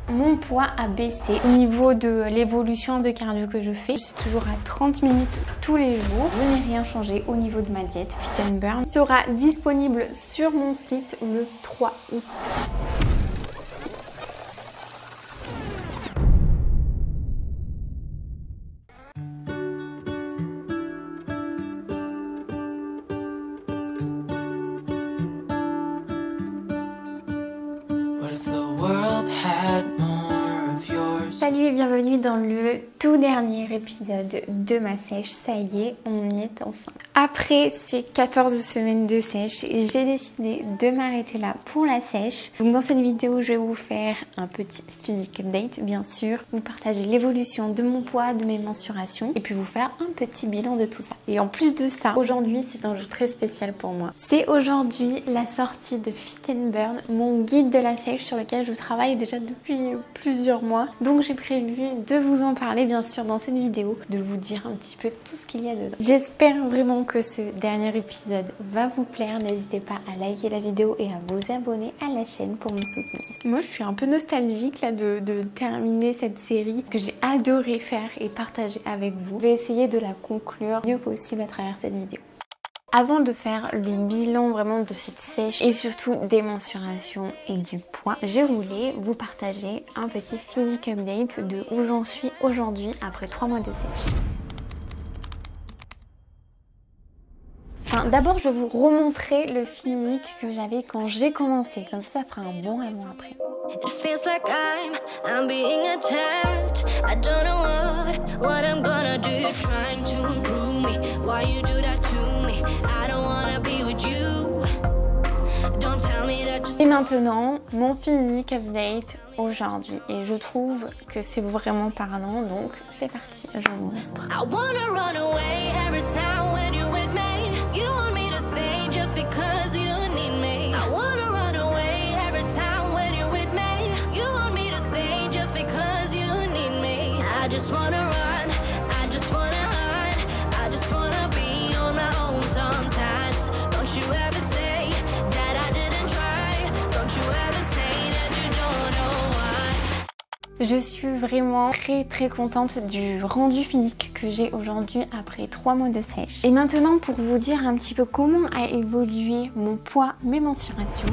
Mon poids a baissé au niveau de l'évolution de cardio que je fais. Je suis toujours à 30 minutes tous les jours. Je n'ai rien changé au niveau de ma diète. Fit and Burn sera disponible sur mon site le 3 août. Salut et bienvenue dans le tout dernier épisode de ma sèche. Ça y est, on y est enfin. Après ces 14 semaines de sèche, j'ai décidé de m'arrêter là pour la sèche. Donc dans cette vidéo, je vais vous faire un petit physique update, bien sûr. Vous partager l'évolution de mon poids, de mes mensurations et puis vous faire un petit bilan de tout ça. Et en plus de ça, aujourd'hui, c'est un jour très spécial pour moi. C'est aujourd'hui la sortie de Fit and Burn, mon guide de la sèche sur lequel je travaille déjà depuis plusieurs mois. Donc j'ai prévu de vous en parler bien sûr dans cette vidéo, de vous dire un petit peu tout ce qu'il y a dedans. J'espère vraiment que ce dernier épisode va vous plaire. N'hésitez pas à liker la vidéo et à vous abonner à la chaîne pour me soutenir. Moi je suis un peu nostalgique là de terminer cette série que j'ai adoré faire et partager avec vous. Je vais essayer de la conclure le mieux possible à travers cette vidéo. Avant de faire le bilan vraiment de cette sèche et surtout des mensurations et du poids, je voulais vous partager un petit physique update de où j'en suis aujourd'hui après 3 mois de sèche. Enfin, d'abord, je vais vous remontrer le physique que j'avais quand j'ai commencé. Comme ça fera un bon avant après. It feels like I'm being attacked. I don't know what I'm gonna do. Trying to improve me. Why you do that to me? I don't wanna be with you. Don't tell me that you... Et maintenant, mon physique update aujourd'hui. Et je trouve que c'est vraiment parlant. Donc, c'est parti. Je vais vous montrer. I wanna run away every time when you're with me. You want me to stay just because you need me. I wanna run away every time when you're with me. You want me to stay just because you need me. I just wanna run, I just wanna hide. I just wanna be on my own sometimes. Don't you ever say that I didn't try. Don't you ever say that you don't know why. Je suis vraiment très contente du rendu physique que j'ai aujourd'hui après 3 mois de sèche. Et maintenant pour vous dire un petit peu comment a évolué mon poids, mes mensurations.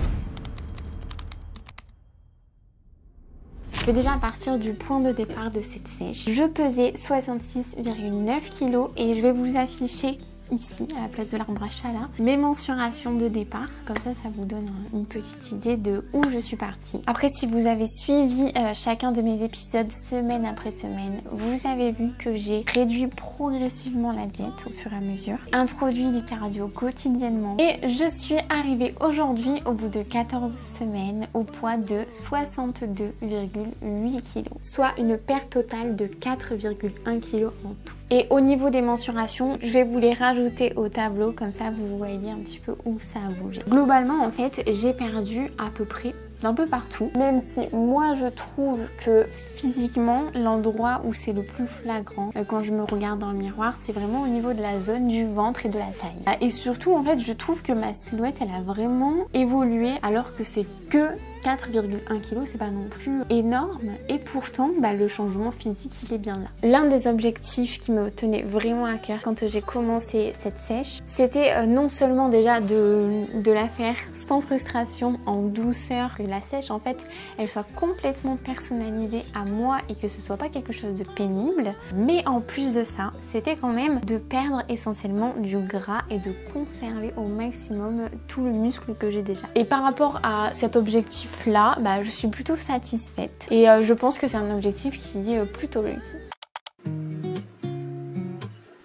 Je vais déjà partir du point de départ de cette sèche. Je pesais 66,9 kg et je vais vous afficher ici à la place de l'arbre à chat là mes mensurations de départ, comme ça vous donne une petite idée de où je suis partie. Après, si vous avez suivi chacun de mes épisodes semaine après semaine, vous avez vu que j'ai réduit progressivement la diète au fur et à mesure, introduit du cardio quotidiennement et je suis arrivée aujourd'hui au bout de 14 semaines au poids de 62,8 kg, soit une perte totale de 4,1 kg en tout. Et au niveau des mensurations, je vais vous les rajouter au tableau, comme ça vous voyez un petit peu où ça a bougé. Globalement, en fait, j'ai perdu à peu près d'un peu partout, même si moi je trouve que physiquement l'endroit où c'est le plus flagrant quand je me regarde dans le miroir, c'est vraiment au niveau de la zone du ventre et de la taille. Et surtout en fait je trouve que ma silhouette elle a vraiment évolué alors que c'est que 4,1 kg, c'est pas non plus énorme et pourtant le changement physique il est bien là. L'un des objectifs qui me tenait vraiment à cœur quand j'ai commencé cette sèche, c'était non seulement déjà de la faire sans frustration, en douceur, que la sèche en fait elle soit complètement personnalisée à moi et que ce soit pas quelque chose de pénible, mais en plus de ça c'était quand même de perdre essentiellement du gras et de conserver au maximum tout le muscle que j'ai déjà. Et par rapport à cet objectif là, je suis plutôt satisfaite et je pense que c'est un objectif qui est plutôt réussi.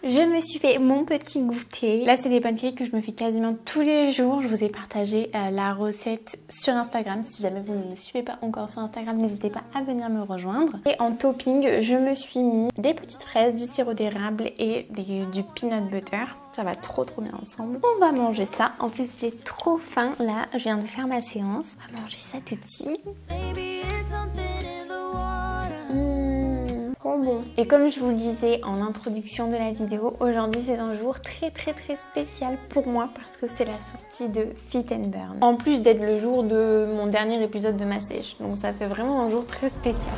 Je me suis fait mon petit goûter. Là, c'est des pancakes que je me fais quasiment tous les jours. Je vous ai partagé la recette sur Instagram. Si jamais vous ne me suivez pas encore sur Instagram, n'hésitez pas à venir me rejoindre. Et en topping, je me suis mis des petites fraises, du sirop d'érable et du peanut butter. Ça va trop bien ensemble. On va manger ça. En plus, j'ai trop faim. Là, je viens de faire ma séance. On va manger ça tout de suite. Trop bon. Et comme je vous le disais en introduction de la vidéo, aujourd'hui c'est un jour très spécial pour moi parce que c'est la sortie de Fit and Burn. En plus d'être le jour de mon dernier épisode de ma sèche, donc ça fait vraiment un jour très spécial.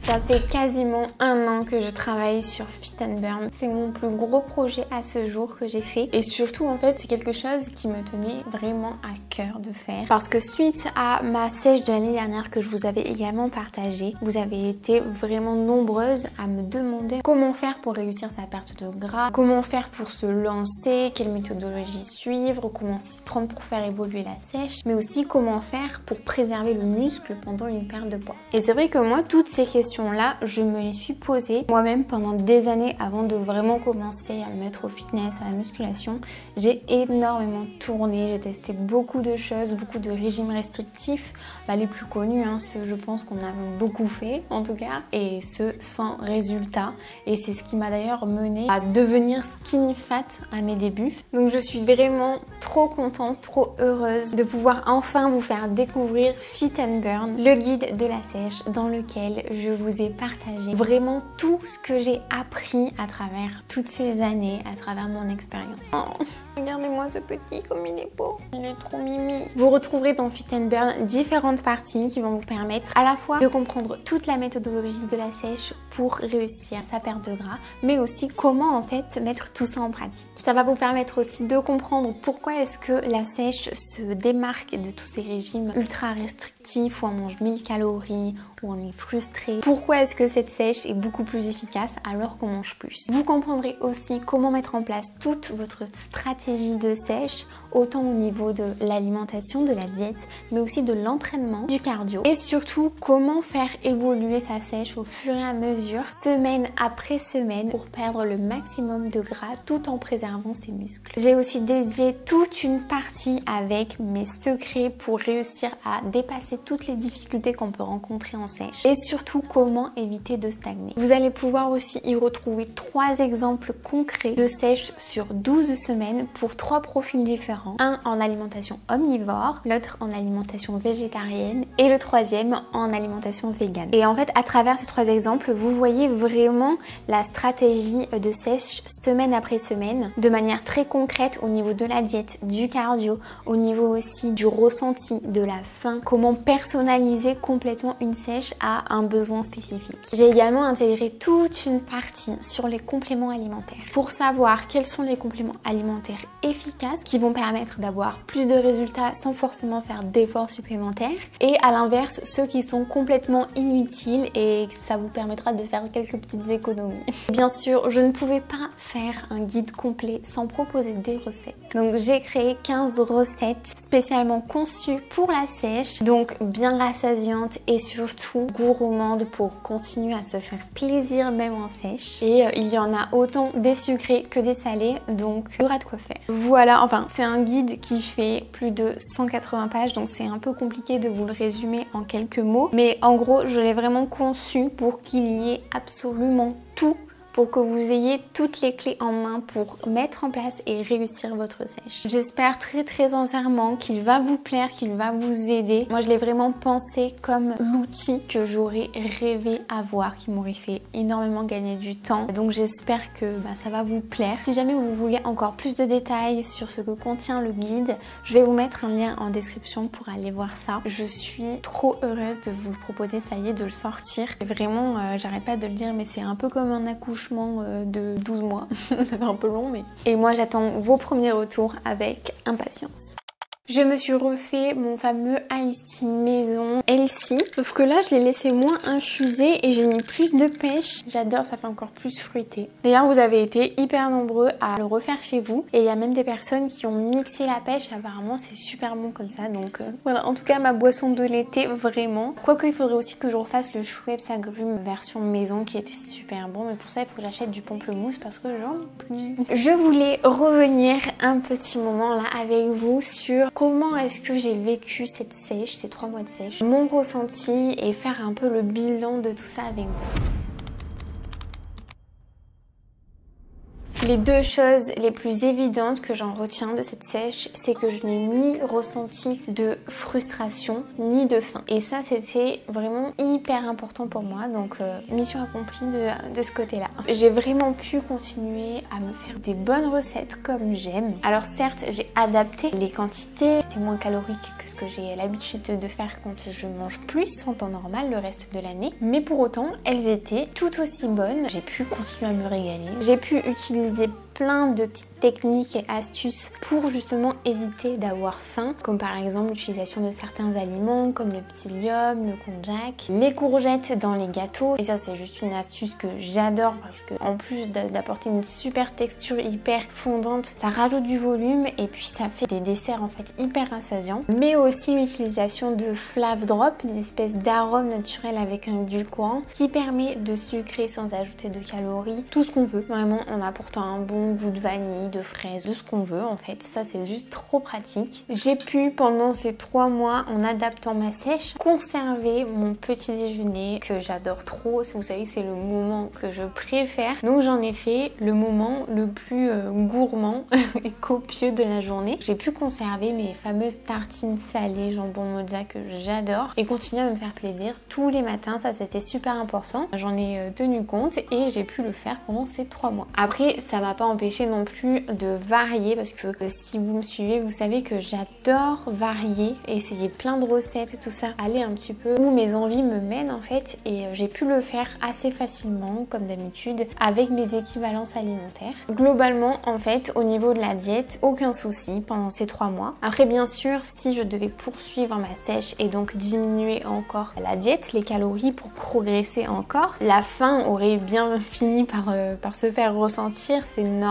Ça fait quasiment 1 an que je travaille sur Fit and Burn. C'est mon plus gros projet à ce jour que j'ai fait. Et surtout, en fait, c'est quelque chose qui me tenait vraiment à cœur de faire. Parce que suite à ma sèche de l'année dernière que je vous avais également partagée, vous avez été vraiment nombreuses à me demander comment faire pour réussir sa perte de gras, comment faire pour se lancer, quelle méthodologie suivre, comment s'y prendre pour faire évoluer la sèche, mais aussi comment faire pour préserver le muscle pendant une perte de poids. Et c'est vrai que moi, toutes ces questions là, je me les suis posées moi-même pendant des années avant de vraiment commencer à me mettre au fitness, à la musculation. J'ai énormément tourné, j'ai testé beaucoup de choses, beaucoup de régimes restrictifs, les plus connus, ceux je pense qu'on a beaucoup fait en tout cas, et ceux sans résultat. Et c'est ce qui m'a d'ailleurs mené à devenir skinny fat à mes débuts. Donc je suis vraiment trop contente, trop heureuse de pouvoir enfin vous faire découvrir Fit and Burn, le guide de la sèche dans lequel je vous ai partagé vraiment tout ce que j'ai appris à travers toutes ces années, à travers mon expérience. Oh, regardez-moi ce petit comme il est beau, il est trop mimi. Vous retrouverez dans Fit and Burn différentes parties qui vont vous permettre à la fois de comprendre toute la méthodologie de la sèche pour réussir sa perte de gras, mais aussi comment en fait mettre tout ça en pratique. Ça va vous permettre aussi de comprendre pourquoi est-ce que la sèche se démarque de tous ces régimes ultra restrictifs où on mange 1000 calories, où on est frustré. Pourquoi est-ce que cette sèche est beaucoup plus efficace alors qu'on mange plus. Vous comprendrez aussi comment mettre en place toute votre stratégie de sèche, autant au niveau de l'alimentation, de la diète, mais aussi de l'entraînement, du cardio. Et surtout, comment faire évoluer sa sèche au fur et à mesure, semaine après semaine, pour perdre le maximum de gras tout en préservant ses muscles. J'ai aussi dédié toute une partie avec mes secrets pour réussir à dépasser toutes les difficultés qu'on peut rencontrer en sèche. Et surtout, comment éviter de stagner. Vous allez pouvoir aussi y retrouver 3 exemples concrets de sèche sur 12 semaines pour 3 profils différents. Un en alimentation omnivore, l'autre en alimentation végétarienne et le 3e en alimentation végane. Et en fait, à travers ces 3 exemples, vous voyez vraiment la stratégie de sèche semaine après semaine de manière très concrète au niveau de la diète, du cardio, au niveau aussi du ressenti, de la faim, comment personnaliser complètement une sèche à un besoin spécifique. J'ai également intégré toute une partie sur les compléments alimentaires pour savoir quels sont les compléments alimentaires efficaces qui vont permettre d'avoir plus de résultats sans forcément faire d'efforts supplémentaires, et à l'inverse ceux qui sont complètement inutiles et ça vous permettra de faire quelques petites économies. Bien sûr, je ne pouvais pas faire un guide complet sans proposer des recettes. Donc j'ai créé 15 recettes spécialement conçues pour la sèche, donc bien rassasiantes et surtout gourmandes pour continuer à se faire plaisir même en sèche. Et il y en a autant des sucrés que des salés, donc il y aura de quoi faire. Voilà, enfin c'est un guide qui fait plus de 180 pages, donc c'est un peu compliqué de vous le résumer en quelques mots, mais en gros je l'ai vraiment conçu pour qu'il y ait absolument tout, pour que vous ayez toutes les clés en main pour mettre en place et réussir votre sèche. J'espère très sincèrement qu'il va vous plaire, qu'il va vous aider. Moi je l'ai vraiment pensé comme l'outil que j'aurais rêvé avoir, qui m'aurait fait énormément gagner du temps. Donc j'espère que ça va vous plaire. Si jamais vous voulez encore plus de détails sur ce que contient le guide, je vais vous mettre un lien en description pour aller voir ça. Je suis trop heureuse de vous le proposer, ça y est, de le sortir. Et vraiment, j'arrête pas de le dire, mais c'est un peu comme un accouchement de 12 mois. Ça fait un peu long, mais... Et moi, j'attends vos premiers retours avec impatience. Je me suis refait mon fameux Iced Tea maison Healthy, sauf que là je l'ai laissé moins infusé et j'ai mis plus de pêche. J'adore, ça fait encore plus fruité. D'ailleurs vous avez été hyper nombreux à le refaire chez vous et il y a même des personnes qui ont mixé la pêche. Apparemment c'est super bon comme ça, donc voilà, en tout cas ma boisson de l'été vraiment. Quoique il faudrait aussi que je refasse le Schweppes agrumes version maison qui était super bon, mais pour ça il faut que j'achète du pamplemousse parce que j'en ai plus. Je voulais revenir un petit moment là avec vous sur comment est-ce que j'ai vécu cette sèche, ces 3 mois de sèche, mon ressenti, et faire un peu le bilan de tout ça avec vous. Les deux choses les plus évidentes que j'en retiens de cette sèche, c'est que je n'ai ni ressenti de frustration ni de faim. Et ça, c'était vraiment hyper important pour moi. Donc mission accomplie de ce côté-là. J'ai vraiment pu continuer à me faire des bonnes recettes comme j'aime. Alors certes, j'ai adapté les quantités. C'était moins calorique que ce que j'ai l'habitude de faire quand je mange plus en temps normal le reste de l'année. Mais pour autant, elles étaient tout aussi bonnes. J'ai pu continuer à me régaler. J'ai pu utiliser plein de petites techniques et astuces pour justement éviter d'avoir faim, comme par exemple l'utilisation de certains aliments comme le psyllium, le konjac, les courgettes dans les gâteaux. Et ça, c'est juste une astuce que j'adore parce que en plus d'apporter une super texture hyper fondante, ça rajoute du volume et puis ça fait des desserts en fait hyper rassasiants. Mais aussi l'utilisation de Flav Drop, une espèce d'arôme naturel avec un édulcorant qui permet de sucrer sans ajouter de calories, tout ce qu'on veut, vraiment en apportant un bon goût de vanille, de fraise, de ce qu'on veut en fait. Ça, c'est juste trop pratique. J'ai pu pendant ces 3 mois, en adaptant ma sèche, conserver mon petit déjeuner que j'adore trop. Vous savez, c'est le moment que je préfère. Donc j'en ai fait le moment le plus gourmand et copieux de la journée. J'ai pu conserver mes fameuses tartines salées jambon mozza que j'adore et continuer à me faire plaisir tous les matins. Ça, c'était super important. J'en ai tenu compte et j'ai pu le faire pendant ces 3 mois. Après, ça m'a pas empêché non plus de varier parce que si vous me suivez, vous savez que j'adore varier, essayer plein de recettes et tout ça, aller un petit peu où mes envies me mènent en fait, et j'ai pu le faire assez facilement comme d'habitude avec mes équivalences alimentaires. Globalement en fait, au niveau de la diète, aucun souci pendant ces 3 mois. Après bien sûr, si je devais poursuivre ma sèche et donc diminuer encore la diète, les calories pour progresser encore, la faim aurait bien fini par se faire ressentir, c'est normal.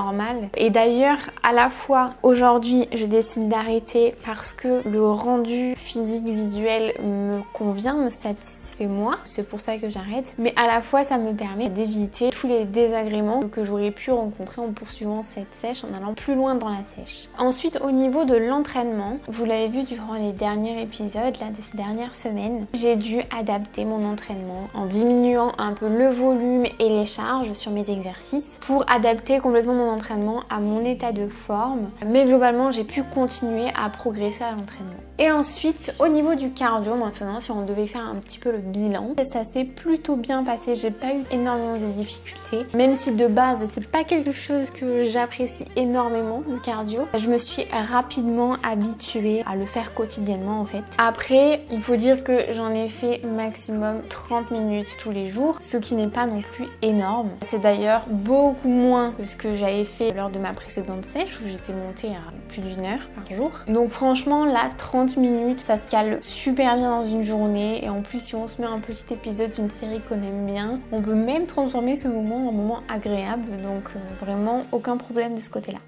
Et d'ailleurs, à la fois aujourd'hui, je décide d'arrêter parce que le rendu physique visuel me convient, me satisfait moi. C'est pour ça que j'arrête. Mais à la fois, ça me permet d'éviter tous les désagréments que j'aurais pu rencontrer en poursuivant cette sèche, en allant plus loin dans la sèche. Ensuite, au niveau de l'entraînement, vous l'avez vu durant les derniers épisodes, là, de ces dernières semaines, j'ai dû adapter mon entraînement en diminuant un peu le volume et les charges sur mes exercices pour adapter complètement mon entraînement à mon état de forme. Mais globalement, j'ai pu continuer à progresser à l'entraînement. Et ensuite, au niveau du cardio maintenant, si on devait faire un petit peu le bilan, ça s'est plutôt bien passé. J'ai pas eu énormément de difficultés. Même si de base, c'est pas quelque chose que j'apprécie énormément, le cardio. Je me suis rapidement habituée à le faire quotidiennement en fait. Après, il faut dire que j'en ai fait maximum 30 minutes tous les jours, ce qui n'est pas non plus énorme. C'est d'ailleurs beaucoup moins que ce que j'avais fait lors de ma précédente sèche où j'étais montée à plus d'1 heure par jour. Donc franchement, là, 30 minutes, ça se cale super bien dans une journée. Et en plus, si on se met un petit épisode d'une série qu'on aime bien, on peut même transformer ce moment en moment agréable. Donc vraiment aucun problème de ce côté-là.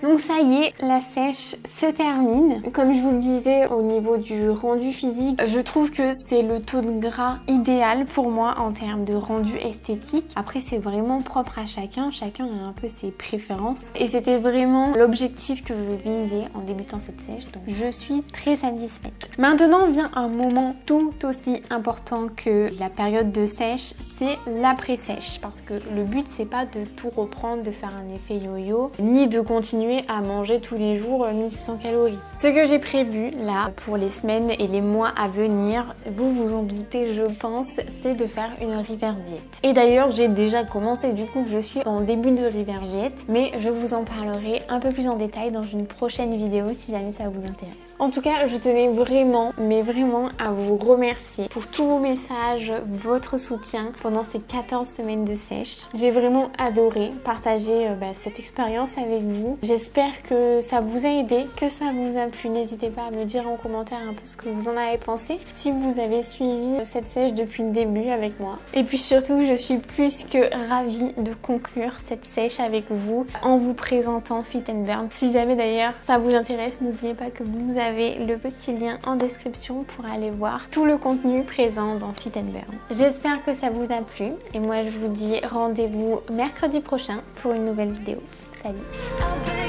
Donc ça y est, la sèche se termine. Comme je vous le disais, au niveau du rendu physique, je trouve que c'est le taux de gras idéal pour moi en termes de rendu esthétique. Après, c'est vraiment propre à chacun. Chacun a un peu ses préférences. Et c'était vraiment l'objectif que je visais en débutant cette sèche. Donc je suis très satisfaite. Maintenant vient un moment tout aussi important que la période de sèche, c'est l'après-sèche. Parce que le but, c'est pas de tout reprendre, de faire un effet yo-yo, ni de continuer à manger tous les jours 1600 calories. Ce que j'ai prévu là pour les semaines et les mois à venir, vous vous en doutez je pense, c'est de faire une reverse diète. Et d'ailleurs j'ai déjà commencé, du coup je suis en début de reverse diète, mais je vous en parlerai un peu plus en détail dans une prochaine vidéo si jamais ça vous intéresse. En tout cas, je tenais vraiment, mais vraiment à vous remercier pour tous vos messages, votre soutien pendant ces 14 semaines de sèche. J'ai vraiment adoré partager cette expérience avec vous. J'espère que ça vous a aidé, que ça vous a plu. N'hésitez pas à me dire en commentaire un peu ce que vous en avez pensé, si vous avez suivi cette sèche depuis le début avec moi. Et puis surtout, je suis plus que ravie de conclure cette sèche avec vous en vous présentant Fit & Burn. Si jamais d'ailleurs ça vous intéresse, n'oubliez pas que vous avez le petit lien en description pour aller voir tout le contenu présent dans Fit & Burn. J'espère que ça vous a plu et moi je vous dis rendez-vous mercredi prochain pour une nouvelle vidéo. Salut!